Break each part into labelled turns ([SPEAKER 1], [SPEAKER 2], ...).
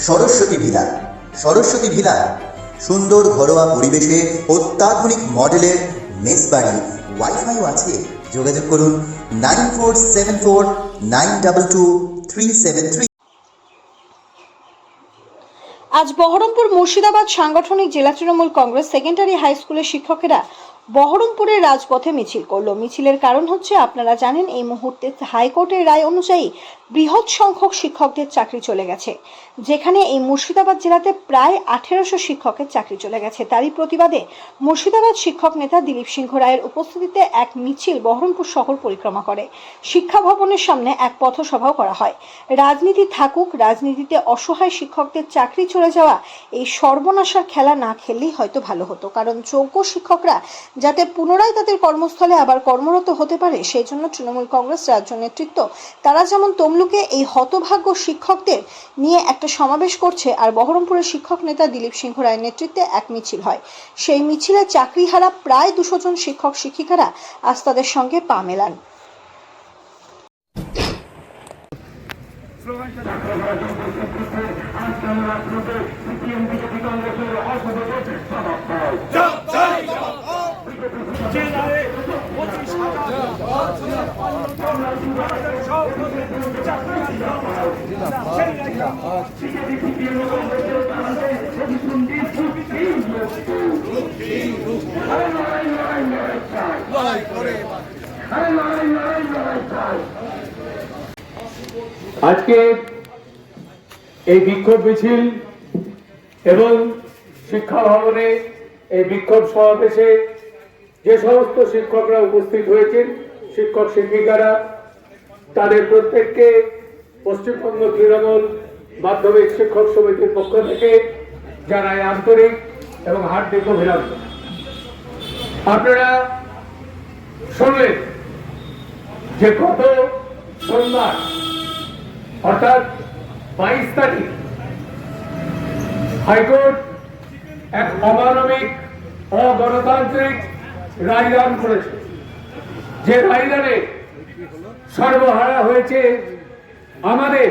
[SPEAKER 1] Saraswati villa. Saraswati villa সুন্দর ঘরোয়া পরিবেশে অত্যাধুনিক মডেলের মেস বাড়ি, ওয়াইফাইও আছে। যোগাযোগ করুন 9474922373।
[SPEAKER 2] আজ বহরমপুর মুর্শিদাবাদ সাংগঠনিক জেলা তৃণমূল কংগ্রেস সেকেন্ডারি হাই স্কুলের শিক্ষকেরা বহরমপুরের রাজপথে মিছিল করলো। মিছিলের কারণ হচ্ছে, আপনারা জানেন এই মুহূর্তে হাইকোর্টের রায় অনুযায়ী বৃহৎ সংখ্যক শিক্ষকদের চাকরি চলে গেছে, যেখানে এই মুর্শিদাবাদ জেলাতে প্রায় 1800 শিক্ষকের চাকরি চলে গেছে। তারই প্রতিবাদে মুর্শিদাবাদ শিক্ষক নেতা দিলীপ সিংহ রায়ের উপস্থিতিতে এক মিছিল বহরমপুর শহর পরিক্রমা করে। শিক্ষা ভবনের সামনে এক পথসভাও করা হয়। রাজনীতি থাকুক, রাজনীতিতে অসহায় শিক্ষকদের চাকরি চলে যাওয়া এই সর্বনাশার খেলা না খেললেই হয়তো ভালো হতো, কারণ যোগ্য শিক্ষকরা যাতে পুনরায় তাদের কর্মস্থলে আবার কর্মরত হতে পারে, সেই জন্য তৃণমূল কংগ্রেস রাজ্য নেতৃত্ব তারা যেমন তমলুকে এই হতভাগ্য শিক্ষকদের নিয়ে একটা সমাবেশ করছে, আর বহরমপুরের শিক্ষক নেতা দিলীপ সিংহ রায়ের নেতৃত্বে এক মিছিল হয়। সেই মিছিলে চাকরিহারা প্রায় 200 জন শিক্ষক শিক্ষিকারা আজ তাদের সঙ্গে পা মেলান।
[SPEAKER 3] আজকে এই বিক্ষোভ মিছিল এবং শিক্ষা ভবনে এই বিক্ষোভ সমাবেশে যে সমস্ত শিক্ষকরা উপস্থিত হয়েছেন, শিক্ষক শিক্ষিকারা, তাদের প্রত্যেককে পশ্চিমবঙ্গ তৃণমূল মাধ্যমিক শিক্ষক সমিতির পক্ষ থেকে জানাই আন্তরিক এবং হার্দিক অভিনন্দন। আপনারা শুনলেন যে গত সোমবার অর্থাৎ 22 তারিখ হাইকোর্ট এক অমানবিক অগণতান্ত্রিক রায়দান করেছে, যে রায়দানে সর্বহারা হয়েছে আমাদের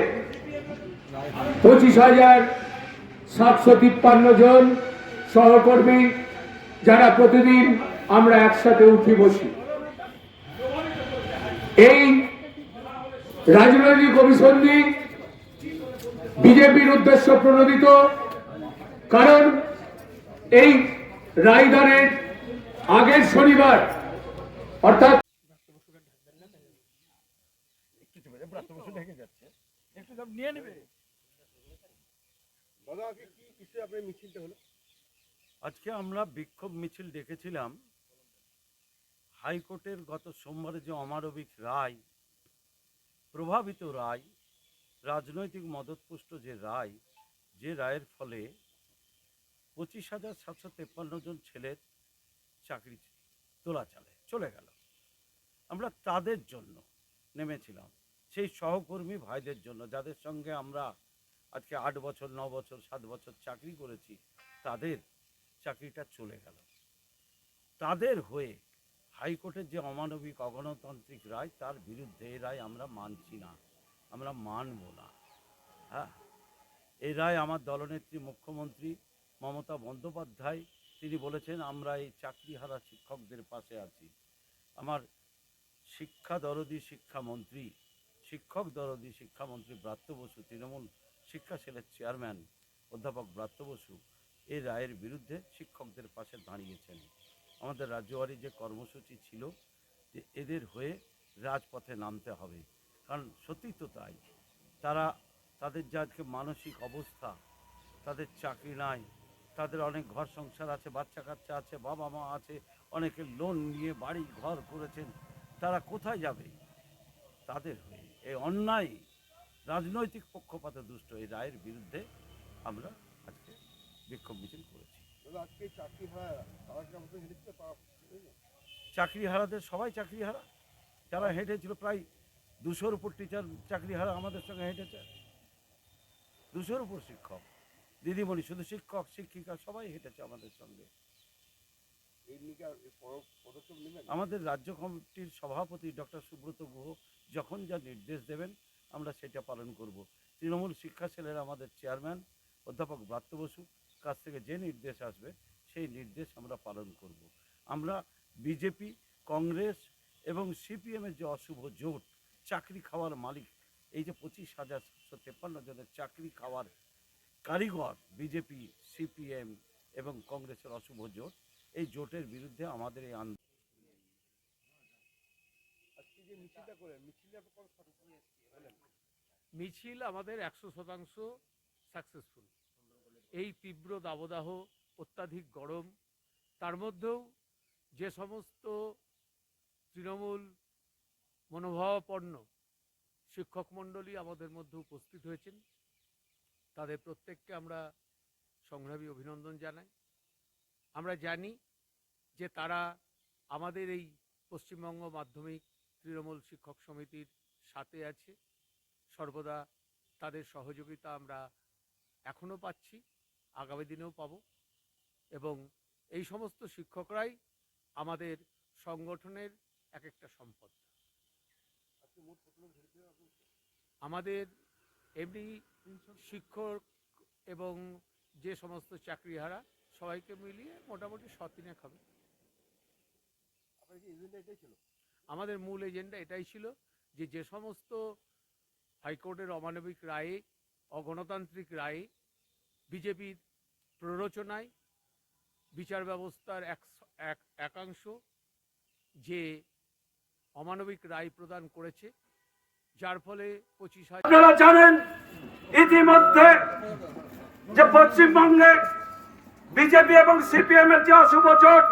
[SPEAKER 3] 25,753 জন সহকর্মী, যারা প্রতিদিন আমরা একসাথে উঠি বসি। এই রাজনৈতিক অভিসন্ধি বিজেপির উদ্দেশ্য প্রণোদিত, কারণ এই রায়দানের আগের শনিবার অর্থাৎ
[SPEAKER 4] আজকে আমরা বিক্ষোভ মিছিল ডেকেছিলাম হাইকোর্টের গত সোমবারে যে অমানবিক রায়, প্রভাবিত রায়, রাজনৈতিক মদতপুষ্ট যে রায়, যে রায়ের ফলে 25,753 জন ছেলের চাকরি চলে গেল। আমরা তাদের জন্য নেমেছিলাম, সেই সহকর্মী ভাইদের জন্য, যাদের সঙ্গে আমরা আজকে 8 বছর 9 বছর 7 বছর চাকরি করেছি, তাদের চাকরিটা চলে গেল। তাদের হয়ে হাইকোর্টের যে অমানবিক অগণতান্ত্রিক রায়, তার বিরুদ্ধে এই রায় আমরা মানছি না, আমরা মানব না। হ্যাঁ, এই রায় আমার দলনেত্রী মুখ্যমন্ত্রী মমতা বন্দ্যোপাধ্যায় তিনি বলেছেন, আমরা এই চাকরিহারা শিক্ষকদের পাশে আছি। আমার শিক্ষক দরদী শিক্ষামন্ত্রী ব্রাত্য বসু, তৃণমূল শিক্ষা সেলের চেয়ারম্যান অধ্যাপক ব্রাত্য বসু এই রায়ের বিরুদ্ধে শিক্ষকদের পাশে দাঁড়িয়েছেন। আমাদের রাজ্যবাড়ি যে কর্মসূচি ছিল যে এদের হয়ে রাজপথে নামতে হবে, কারণ সত্যি তো তাই, তাদের যে আজকে মানসিক অবস্থা, তাদের চাকরি নাই, তাদের অনেক ঘর সংসার আছে, বাচ্চা কাচ্চা আছে, বাবা মা আছে, অনেকে লোন নিয়ে বাড়ি ঘর করেছেন, তারা কোথায় যাবে? তাদের হয়ে এই অন্যায় রাজনৈতিক পক্ষপাতে দুষ্ট এই রায়ের বিরুদ্ধে আমরা আজকে বিক্ষোভ মিছিল করেছি। চাকরিহারাদের সবাই চাকরিহারা, যারা হেঁটেছিল প্রায় 200-র উপর টিচার চাকরিহারা আমাদের সঙ্গে হেঁটেছে, 200-র উপর শিক্ষক দিদিমণি, শুধু শিক্ষক শিক্ষিকা সবাই হেঁটেছে আমাদের সঙ্গে। আমাদের রাজ্য কমিটির সভাপতি ডক্টর সুব্রত গুহ যখন যা নির্দেশ দেবেন আমরা সেটা পালন করব। তৃণমূল শিক্ষা সেলের আমাদের চেয়ারম্যান অধ্যাপক ব্রাত্য বসু কাছ থেকে যে নির্দেশ আসবে সেই নির্দেশ আমরা পালন করব। আমরা বিজেপি, কংগ্রেস এবং সিপিএমের যে অশুভ জোট, চাকরি খাওয়ার মালিক, এই যে 25,753 জনের চাকরি খাওয়ার কারিগর বিজেপি, সিপিএম এবং কংগ্রেসের অশুভ জোট, এই জোটের বিরুদ্ধে আমাদের এই আন্দোলন।
[SPEAKER 5] মিছিল আমাদের 100% সাকসেসফুল। এই তীব্র দাবদাহ, অত্যাধিক গরম, তার মধ্যেও যে সমস্ত তৃণমূল মনোভাবাপন্ন শিক্ষক মণ্ডলী আমাদের মধ্যে উপস্থিত হয়েছেন, তাদের প্রত্যেককে আমরা সংগ্রামী অভিনন্দন জানাই। আমরা জানি যে তারা আমাদের এই পশ্চিমবঙ্গ মাধ্যমিক তৃণমূল শিক্ষক সমিতির সাথে আছে, সর্বদা তাদের সহযোগিতা আমরা এখনও পাচ্ছি, আগামী দিনেও পাব। এবং এই সমস্ত শিক্ষকরাই আমাদের সংগঠনের এক একটা সম্পদ। আমাদের এমনি শিক্ষক এবং যে সমস্ত চাকরিহারা সবাইকে মিলিয়ে মোটামুটি 100-3 হবে। আমাদের মূল এজেন্ডা এটাই ছিল যে যে সমস্ত হাইকোর্টের অমানবিক রায়ে, অগণতান্ত্রিক রায়ে, বিজেপির প্ররোচনায় বিচার ব্যবস্থার একাংশ যে অমানবিক রায় প্রদান করেছে, যার ফলে 25,000।
[SPEAKER 3] আপনারা জানেন ইতিমধ্যে যে পশ্চিমবঙ্গে বিজেপি এবং সিপিএম এর যে অশুভ জোট,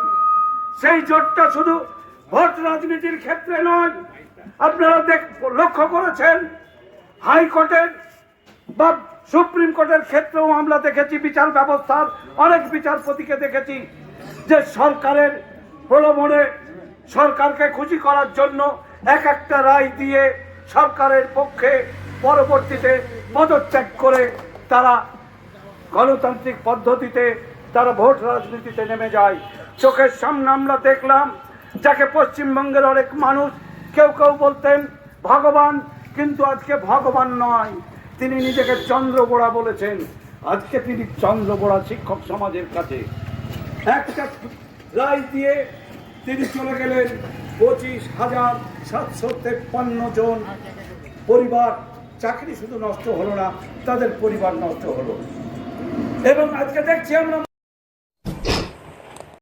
[SPEAKER 3] সেই জোটটা শুধু ভোট রাজনীতির ক্ষেত্রে নয়, আপনারা লক্ষ্য করেছেন হাইকোর্টের বা সুপ্রিম কোর্টের ক্ষেত্রেও আমরা দেখেছি, বিচার ব্যবস্থার অনেক বিচারপতিকে দেখেছি যে সরকারের প্রলোভনে, সরকারকে খুশি করার জন্য এক একটা রায় দিয়ে সরকারের পক্ষে পরবর্তীতে পদত্যাগ করে তারা গণতান্ত্রিক পদ্ধতিতে তারা ভোট রাজনীতিতে নেমে যায়। চোখের সামনে আমরা দেখলাম, যাকে পশ্চিমবঙ্গের অনেক মানুষ কেউ কেউ বলতেন ভগবান, কিন্তু আজকে ভগবান নয়, তিনি নিজেকে চন্দ্রবোড়া বলেছেন। আজকে তিনি চন্দ্রবোড়া শিক্ষক সমাজের কাছে একটা রায় দিয়ে তিনি চলে গেলেন। 25,753 জন পরিবার চাকরি শুধু নষ্ট হলো না, তাদের পরিবার নষ্ট হলো। এবং আজকে দেখছি আমরা